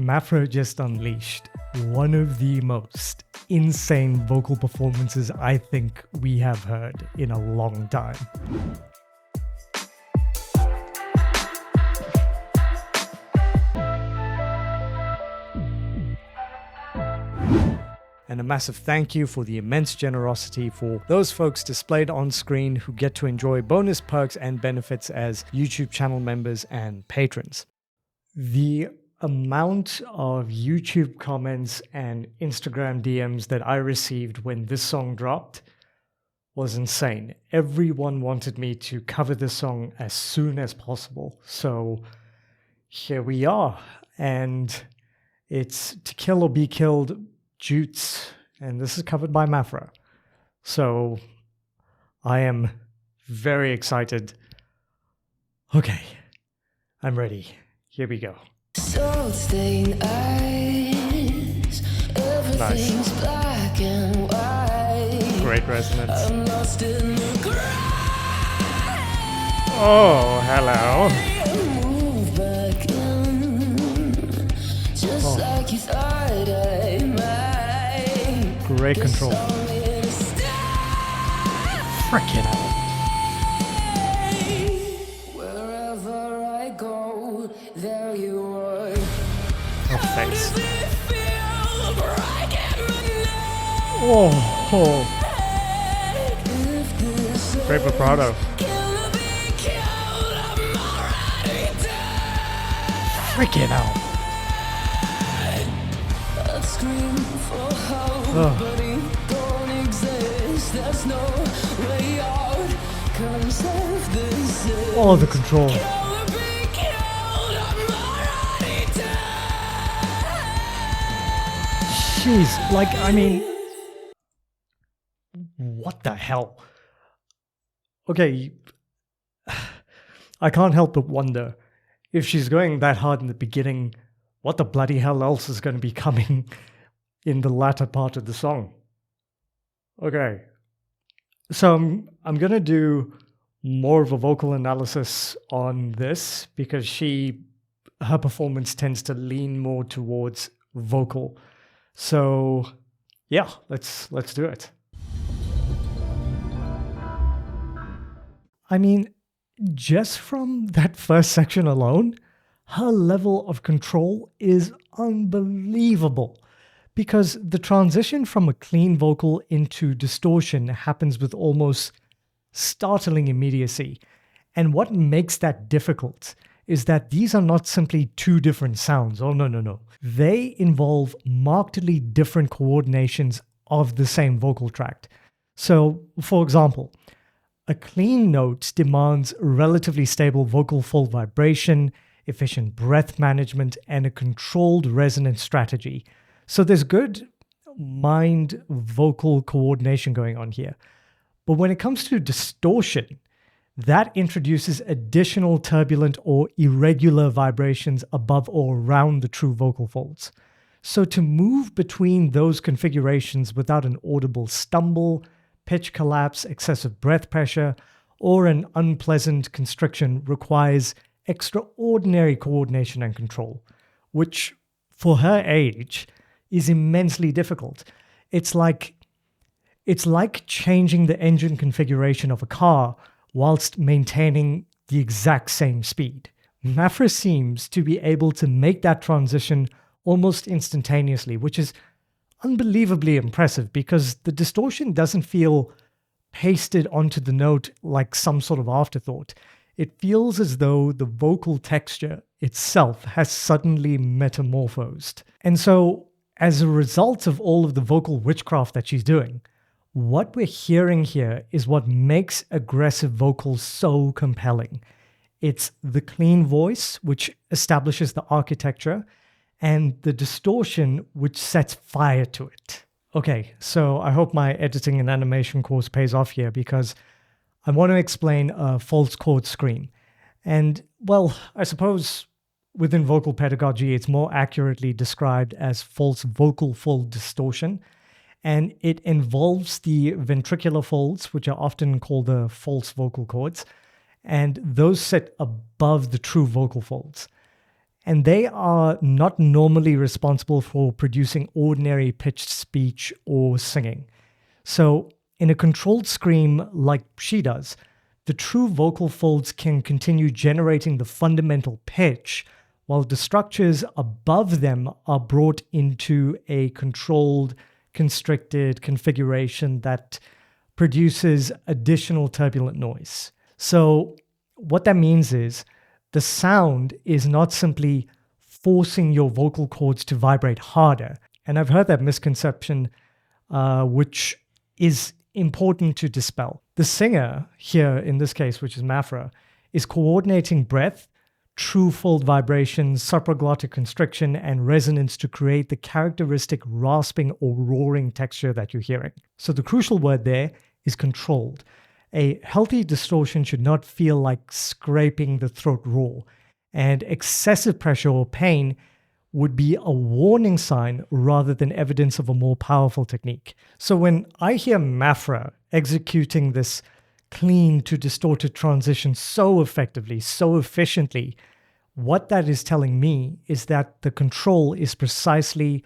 MAPHRA just unleashed one of the most insane vocal performances I think we have heard in a long time. And a massive thank you for the immense generosity for those folks displayed on screen who get to enjoy bonus perks and benefits as YouTube channel members and patrons. The amount of YouTube comments and Instagram DMs that I received when this song dropped was insane. Everyone wanted me to cover this song as soon as possible. So here we are. And it's To Kill or Be Killed, Jutes, and this is covered by MAPHRA. So I am very excited. Okay, I'm ready. Here we go. Salt-stained eyes, everything's Nice. black and white. Great resonance. I'm lost in the crowd. Oh, hello. Move back in, just like you thought I might. Great control. Frickin' hell. Wherever I go, there you are. Oh, face. Oh. Great vibrato. Frickin' hell. Oh. Oh, the control. Jeez, like, I mean, what the hell? Okay, I can't help but wonder, if she's going that hard in the beginning, what the bloody hell else is going to be coming in the latter part of the song? Okay, so I'm going to do more of a vocal analysis on this because her performance tends to lean more towards vocal. So yeah, let's do it. I mean, just from that first section alone, her level of control is unbelievable because the transition from a clean vocal into distortion happens with almost startling immediacy. And what makes that difficult is that these are not simply two different sounds. Oh, no. They involve markedly different coordinations of the same vocal tract. So, for example, a clean note demands relatively stable vocal fold vibration, efficient breath management, and a controlled resonance strategy. So there's good mind-vocal coordination going on here. But when it comes to distortion, that introduces additional turbulent or irregular vibrations above or around the true vocal folds. So to move between those configurations without an audible stumble, pitch collapse, excessive breath pressure, or an unpleasant constriction requires extraordinary coordination and control, which for her age is immensely difficult. It's like changing the engine configuration of a car whilst maintaining the exact same speed. MAPHRA seems to be able to make that transition almost instantaneously, which is unbelievably impressive because the distortion doesn't feel pasted onto the note like some sort of afterthought. It feels as though the vocal texture itself has suddenly metamorphosed. And so, as a result of all of the vocal witchcraft that she's doing, what we're hearing here is what makes aggressive vocals so compelling. It's the clean voice, which establishes the architecture, and the distortion, which sets fire to it. Okay, so I hope my editing and animation course pays off here because I want to explain a false chord scream. And, well, I suppose within vocal pedagogy, it's more accurately described as false vocal fold distortion. And it involves the ventricular folds, which are often called the false vocal cords, and those sit above the true vocal folds. and they are not normally responsible for producing ordinary pitched speech or singing. So in a controlled scream like she does, the true vocal folds can continue generating the fundamental pitch, while the structures above them are brought into a controlled, constricted configuration that produces additional turbulent noise. So what that means is the sound is not simply forcing your vocal cords to vibrate harder. And I've heard that misconception, which is important to dispel. The singer here, in this case, which is MAPHRA, is coordinating breath, true fold vibrations, supraglottic constriction, and resonance to create the characteristic rasping or roaring texture that you're hearing. So the crucial word there is controlled. A healthy distortion should not feel like scraping the throat raw, and excessive pressure or pain would be a warning sign rather than evidence of a more powerful technique. So when I hear MAPHRA executing this clean to distorted transition so effectively, so efficiently, what that is telling me is that the control is precisely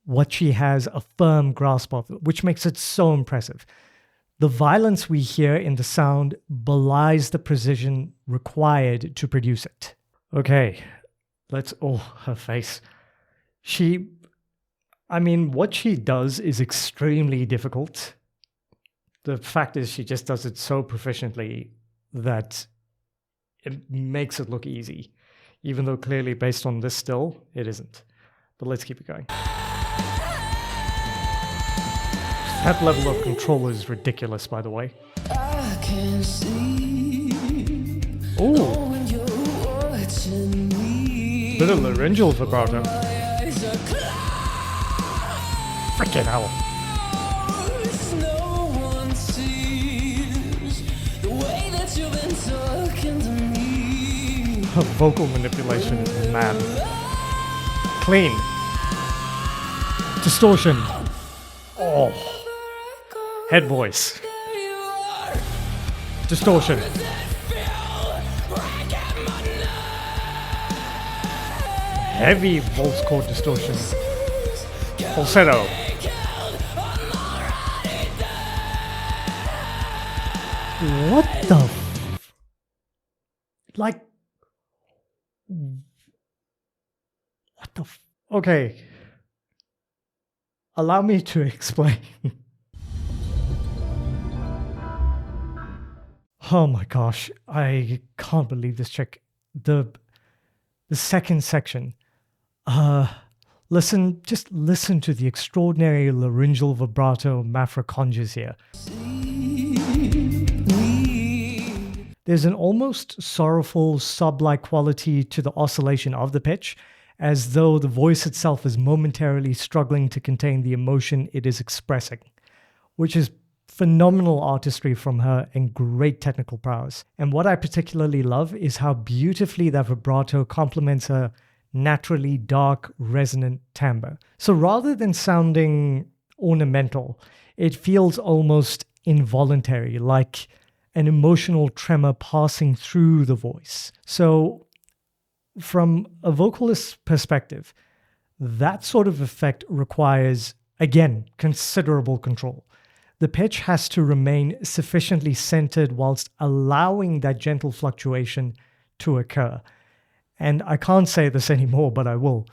what she has a firm grasp of, which makes it so impressive. The violence we hear in the sound belies the precision required to produce it. Okay, her face. What she does is extremely difficult. The fact is she just does it so proficiently that it makes it look easy, even though clearly based on this still, it isn't. But let's keep it going. That level of control is ridiculous, by the way. I can see. Ooh. Bit of laryngeal vibrato. Freaking hell. No one sees the way that you've been talking to me. Her vocal manipulation is mad. Clean. Distortion. Oh. Head voice. Distortion. Heavy voice chord distortion. Falsetto. What the Okay. Allow me to explain. Oh my gosh, I can't believe this chick. The second section. Listen to the extraordinary laryngeal vibrato MAPHRA conjures here. There's an almost sorrowful sob-like quality to the oscillation of the pitch, as though the voice itself is momentarily struggling to contain the emotion it is expressing, which is phenomenal artistry from her and great technical prowess. And what I particularly love is how beautifully that vibrato complements her naturally dark, resonant timbre. So rather than sounding ornamental, it feels almost involuntary, like an emotional tremor passing through the voice. So from a vocalist's perspective, that sort of effect requires, again, considerable control. The pitch has to remain sufficiently centered whilst allowing that gentle fluctuation to occur. And I can't say this anymore, but I will.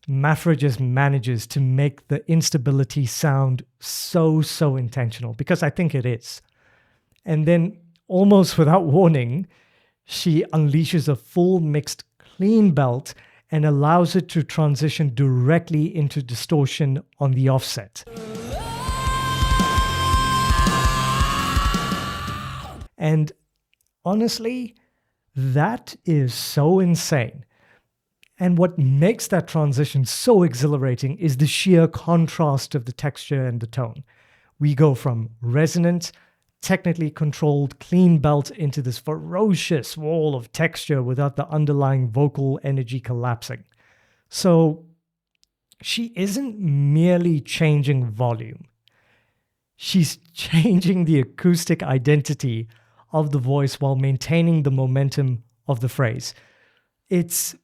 MAPHRA just manages to make the instability sound so intentional, because I think it is. And then, almost without warning, she unleashes a full mixed clean belt and allows it to transition directly into distortion on the offset. And honestly, that is so insane. And what makes that transition so exhilarating is the sheer contrast of the texture and the tone. We go from resonant, technically controlled, clean belt into this ferocious wall of texture without the underlying vocal energy collapsing. So she isn't merely changing volume. She's changing the acoustic identity of the voice while maintaining the momentum of the phrase. It's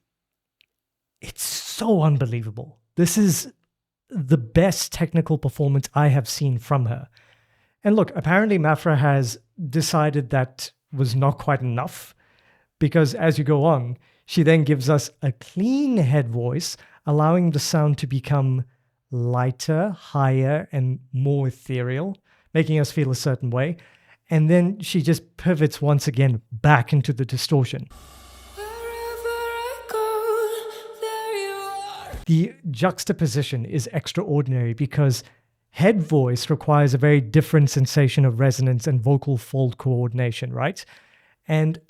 It's so unbelievable. This is the best technical performance I have seen from her. And look, apparently MAPHRA has decided that was not quite enough, because as you go on, she then gives us a clean head voice, allowing the sound to become lighter, higher, and more ethereal, making us feel a certain way. And then she just pivots once again back into the distortion. The juxtaposition is extraordinary because head voice requires a very different sensation of resonance and vocal fold coordination, right? And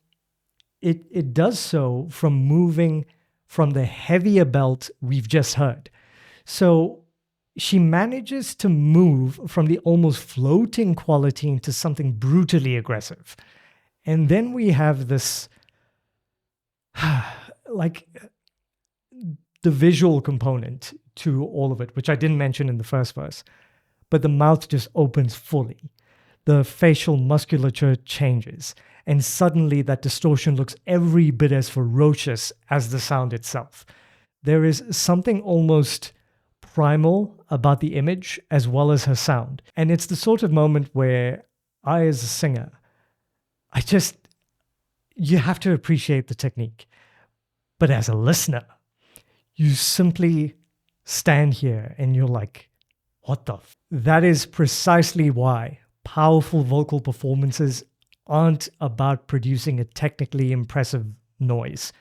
it does so from moving from the heavier belt we've just heard. So she manages to move from the almost floating quality into something brutally aggressive. And then we have this, like, the visual component to all of it, which I didn't mention in the first verse, but the mouth just opens fully. The facial musculature changes, and suddenly that distortion looks every bit as ferocious as the sound itself. There is something almost primal about the image as well as her sound. And it's the sort of moment where I, as a singer, you have to appreciate the technique. But as a listener, you simply stand here and you're like, what the f-? That is precisely why powerful vocal performances aren't about producing a technically impressive noise.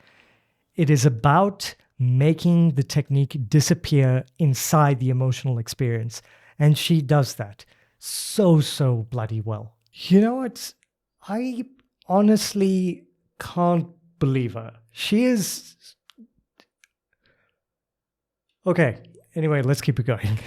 It is about making the technique disappear inside the emotional experience. And she does that so bloody well. You know what? I honestly can't believe her. She is... Okay, anyway, let's keep it going.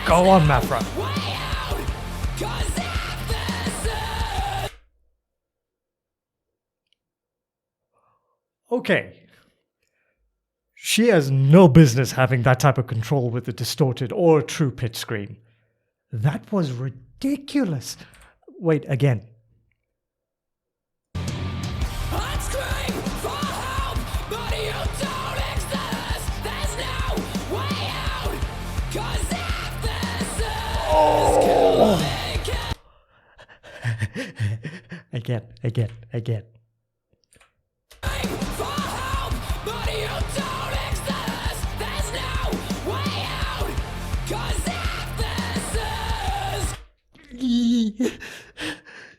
Go on, MAPHRA. Okay. She has no business having that type of control with a distorted or a true pitch scream. That was ridiculous. Wait, again. Oh. Again.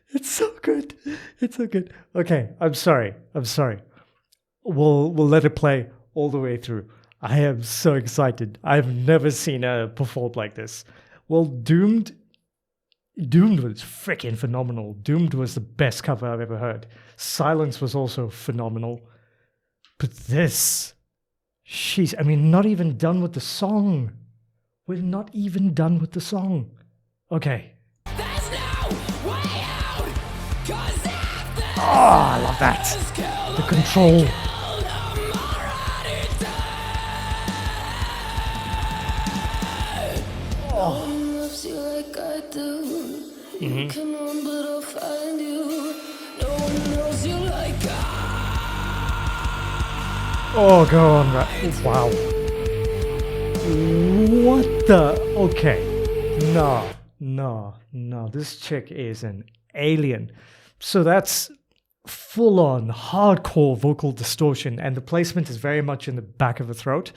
It's so good. It's so good. Okay, I'm sorry. We'll let it play all the way through. I am so excited. I've never seen her perform like this. Well, Doomed was freaking phenomenal. Doomed was the best cover I've ever heard. Silence was also phenomenal. But this, not even done with the song. We're not even done with the song. Okay. Oh, I love that. The control. Oh. Mm-hmm. Come on, but I'll find you. No one knows you like Oh, go on, right? Wow. What the? Okay. No. This chick is an alien. So that's full-on hardcore vocal distortion, and the placement is very much in the back of the throat.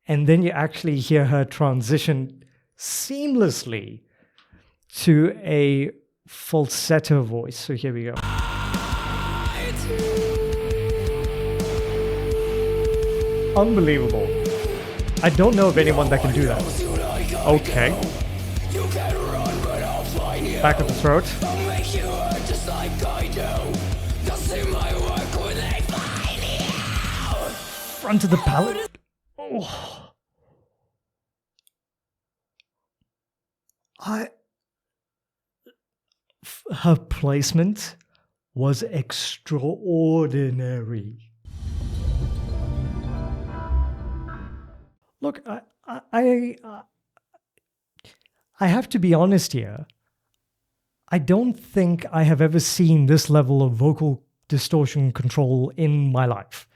And then you actually hear her transition seamlessly to a falsetto voice. So here we go. Unbelievable. I don't know of anyone that can do that. Okay. Back of the throat. Front of the palate. Oh. Her placement was extraordinary. Look, I have to be honest here. I don't think I have ever seen this level of vocal distortion control in my life.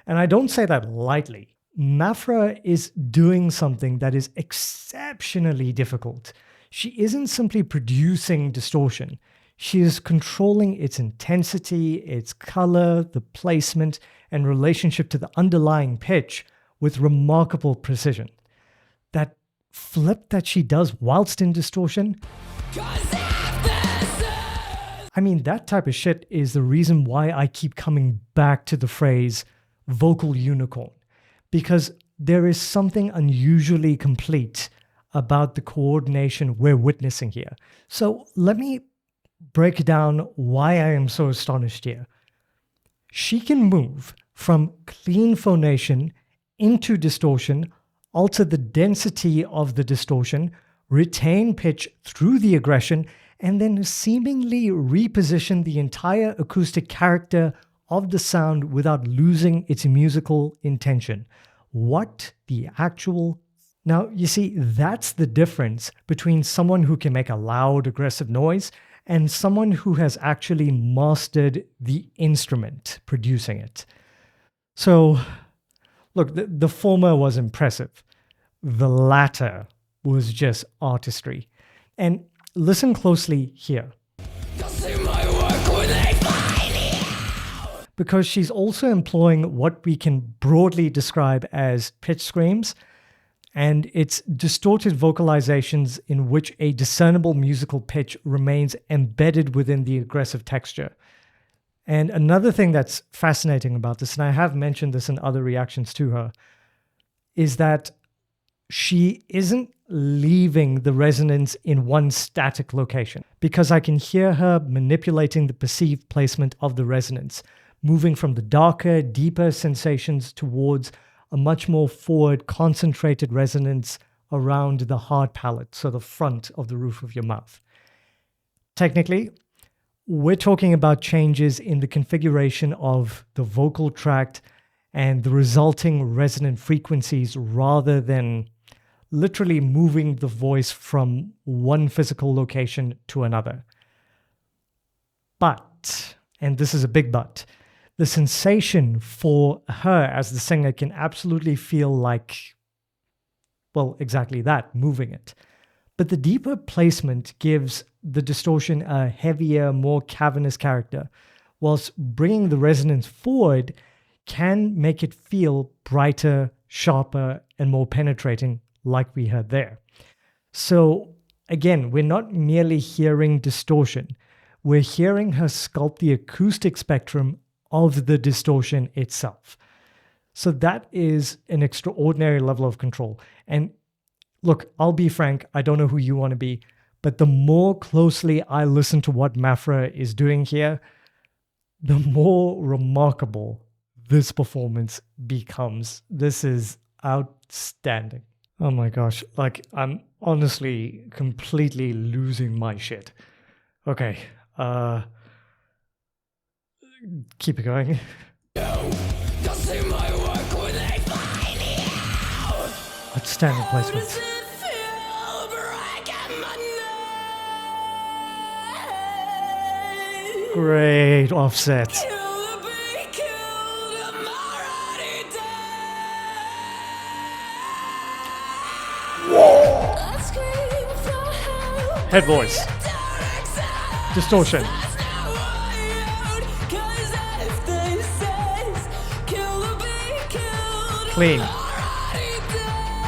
And I don't say that lightly. MAPHRA is doing something that is exceptionally difficult. She isn't simply producing distortion. She is controlling its intensity, its color, the placement, and relationship to the underlying pitch with remarkable precision. That flip that she does whilst in distortion, I mean, that type of shit is the reason why I keep coming back to the phrase vocal unicorn, because there is something unusually complete about the coordination we're witnessing here. So let me break down why I am so astonished here. She can move from clean phonation into distortion, alter the density of the distortion, retain pitch through the aggression, and then seemingly reposition the entire acoustic character of the sound without losing its musical intention. What the actual... Now, you see, that's the difference between someone who can make a loud, aggressive noise and someone who has actually mastered the instrument producing it. So, look, the former was impressive. The latter was just artistry. And listen closely here. Because she's also employing what we can broadly describe as pitch screams, and it's distorted vocalizations in which a discernible musical pitch remains embedded within the aggressive texture. And another thing that's fascinating about this, and I have mentioned this in other reactions to her, is that she isn't leaving the resonance in one static location, because I can hear her manipulating the perceived placement of the resonance, moving from the darker, deeper sensations towards a much more forward, concentrated resonance around the hard palate, so the front of the roof of your mouth. Technically, we're talking about changes in the configuration of the vocal tract and the resulting resonant frequencies rather than literally moving the voice from one physical location to another. But, and this is a big but, the sensation for her as the singer can absolutely feel like, well, exactly that, moving it. But the deeper placement gives the distortion a heavier, more cavernous character, whilst bringing the resonance forward can make it feel brighter, sharper, and more penetrating, like we heard there. So again, we're not merely hearing distortion, we're hearing her sculpt the acoustic spectrum of the distortion itself. So that is an extraordinary level of control. And look, I'll be frank, I don't know who you want to be, but the more closely I listen to what MAPHRA is doing here, the more remarkable this performance becomes. This is outstanding. Oh my gosh, like I'm honestly completely losing my shit. Okay, keep it going. Outstanding placement. Great offset. Head voice. Distortion. Clean.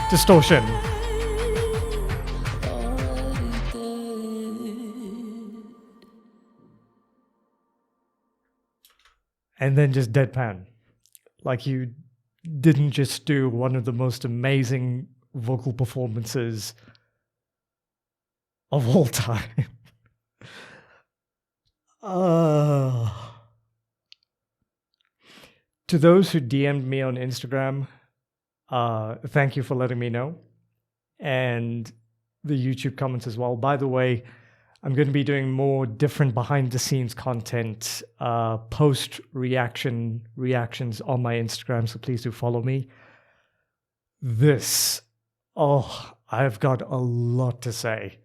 Distortion. And then just deadpan. Like you didn't just do one of the most amazing vocal performances of all time. To those who DM'd me on Instagram, thank you for letting me know. And the YouTube comments as well. By the way, I'm going to be doing more different behind-the-scenes content, reactions on my Instagram, so please do follow me. I've got a lot to say.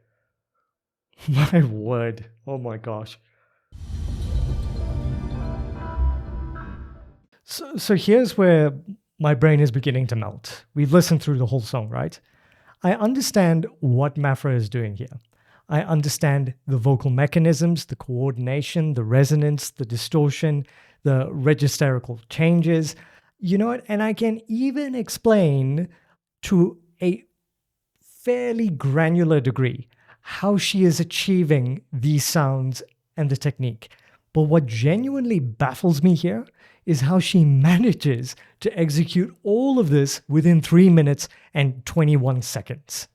My word. Oh my gosh. So here's where my brain is beginning to melt. We've listened through the whole song, right? I understand what MAPHRA is doing here. I understand the vocal mechanisms, the coordination, the resonance, the distortion, the registerical changes. You know what? And I can even explain to a fairly granular degree how she is achieving these sounds and the technique. But what genuinely baffles me here is how she manages to execute all of this within 3 minutes and 21 seconds.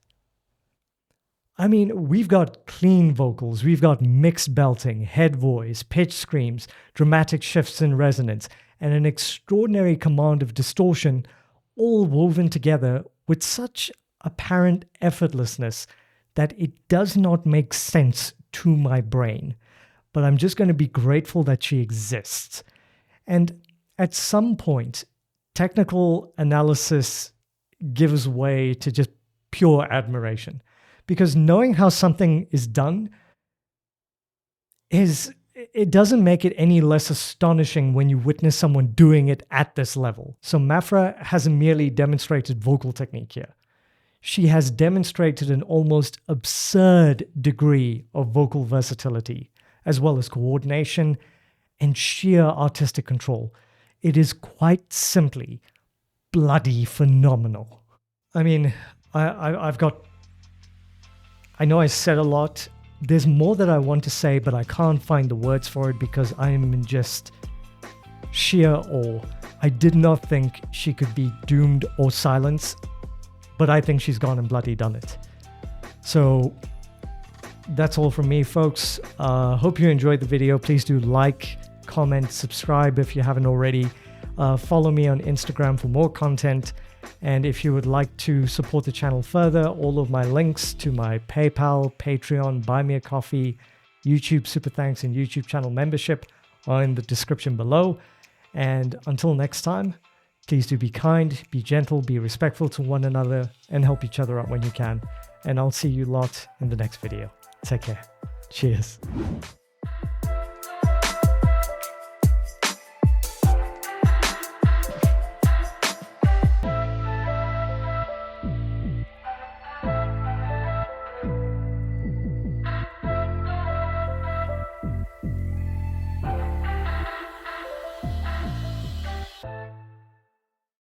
I mean, we've got clean vocals, we've got mixed belting, head voice, pitch screams, dramatic shifts in resonance, and an extraordinary command of distortion, all woven together with such apparent effortlessness that it does not make sense to my brain. But I'm just going to be grateful that she exists. And at some point, technical analysis gives way to just pure admiration. Because knowing how something is done it doesn't make it any less astonishing when you witness someone doing it at this level. So MAPHRA hasn't merely demonstrated vocal technique here. She has demonstrated an almost absurd degree of vocal versatility, as well as coordination and sheer artistic control. It is quite simply bloody phenomenal. I mean, I know I said a lot. There's more that I want to say, but I can't find the words for it because I am in just sheer awe. I did not think she could be doomed or silenced, but I think she's gone and bloody done it. So that's all from me, folks. Hope you enjoyed the video. Please do like, comment, subscribe if you haven't already. Follow me on Instagram for more content. And if you would like to support the channel further, all of my links to my PayPal, Patreon, Buy Me a Coffee, YouTube Super Thanks, and YouTube channel membership are in the description below. And until next time, please do be kind, be gentle, be respectful to one another, and help each other out when you can. And I'll see you lot in the next video. Take care. Cheers.